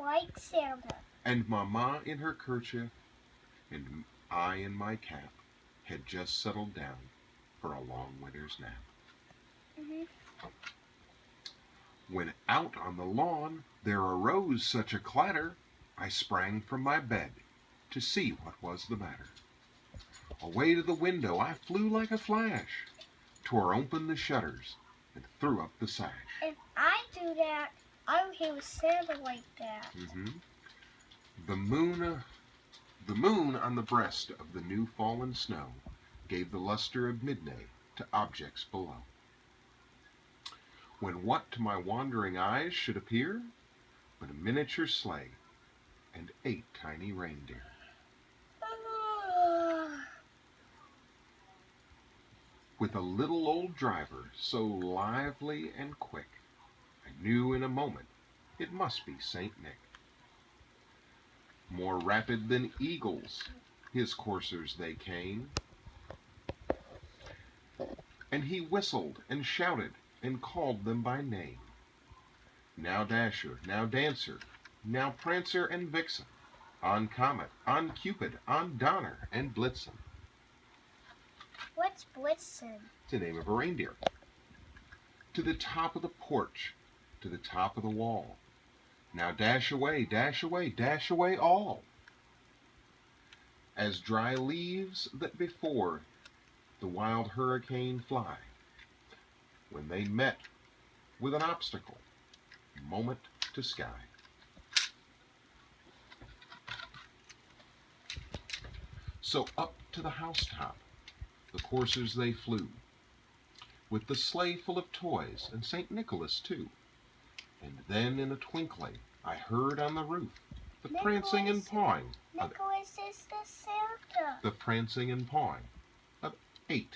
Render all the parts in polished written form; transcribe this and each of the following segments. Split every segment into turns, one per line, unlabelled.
like Santa.
And Mama in her kerchief, and I in my cap, had just settled down for a long winter's nap.
Mm-hmm.
When out on the lawn there arose such a clatter, I sprang from my bed to see what was the matter. Away to the window I flew like a flash, tore open the shutters, and threw up the sash.
If I do that, I will hear Santa like that.
Mm-hmm. The moon on the breast of the new fallen snow gave the luster of midday to objects below. When what to my wandering eyes should appear but a miniature sleigh and 8 tiny reindeer. With a little old driver so lively and quick, I knew in a moment it must be Saint Nick. More rapid than eagles, his coursers they came, and he whistled and shouted and called them by name. Now Dasher, now Dancer, now Prancer and Vixen, on Comet, on Cupid, on Donner and Blitzen.
What's Blitzen?
It's the name of a reindeer. To the top of the porch, to the top of the wall. Now dash away, dash away, dash away all. As dry leaves that before the wild hurricane fly, when they met with an obstacle, moment to sky. So up to the housetop the coursers they flew, with the sleigh full of toys and St. Nicholas too. And then in a twinkling I heard on the roof the prancing and pawing
Nicholas is the Santa.
the prancing and pawing of 8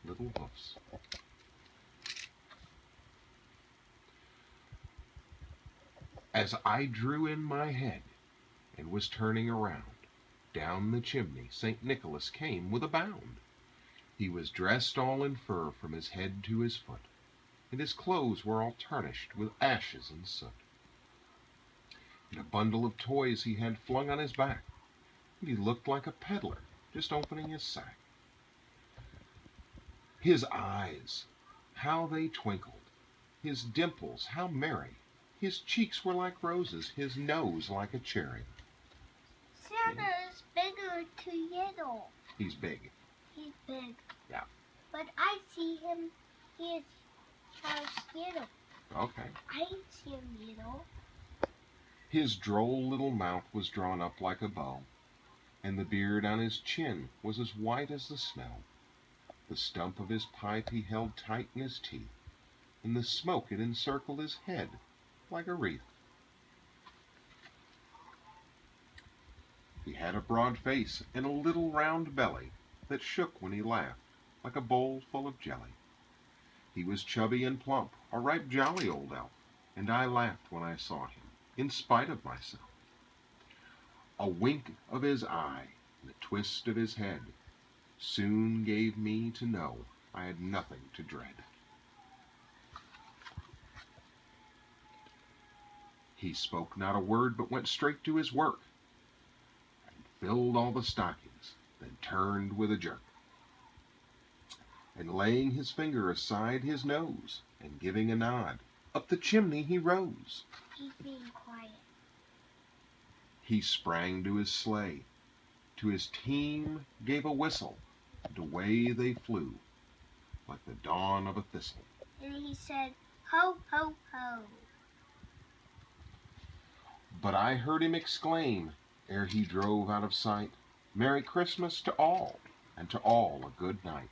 little hoofs. As I drew in my head and was turning around, down the chimney St. Nicholas came with a bound. He was dressed all in fur from his head to his foot, and his clothes were all tarnished with ashes and soot. And a bundle of toys he had flung on his back, and he looked like a peddler just opening his sack. His eyes, how they twinkled, his dimples, how merry, his cheeks were like roses, his nose like a cherry.
Santa is bigger to little.
He's big.
He's big.
Yeah.
But I see him, he is little.
Okay.
I see him little.
His droll little mouth was drawn up like a bow, and the beard on his chin was as white as the snow. The stump of his pipe he held tight in his teeth, and the smoke it encircled his head like a wreath. He had a broad face and a little round belly that shook when he laughed like a bowl full of jelly. He was chubby and plump, a ripe jolly old elf, and I laughed when I saw him, in spite of myself. A wink of his eye and a twist of his head soon gave me to know I had nothing to dread. He spoke not a word, but went straight to his work, and filled all the stockings, then turned with a jerk. And laying his finger aside his nose, and giving a nod, up the chimney he rose.
He's being quiet.
He sprang to his sleigh, to his team gave a whistle, and away they flew, like the dawn of a thistle.
And he said, ho, ho, ho.
But I heard him exclaim, ere he drove out of sight, Merry Christmas to all, and to all a good night.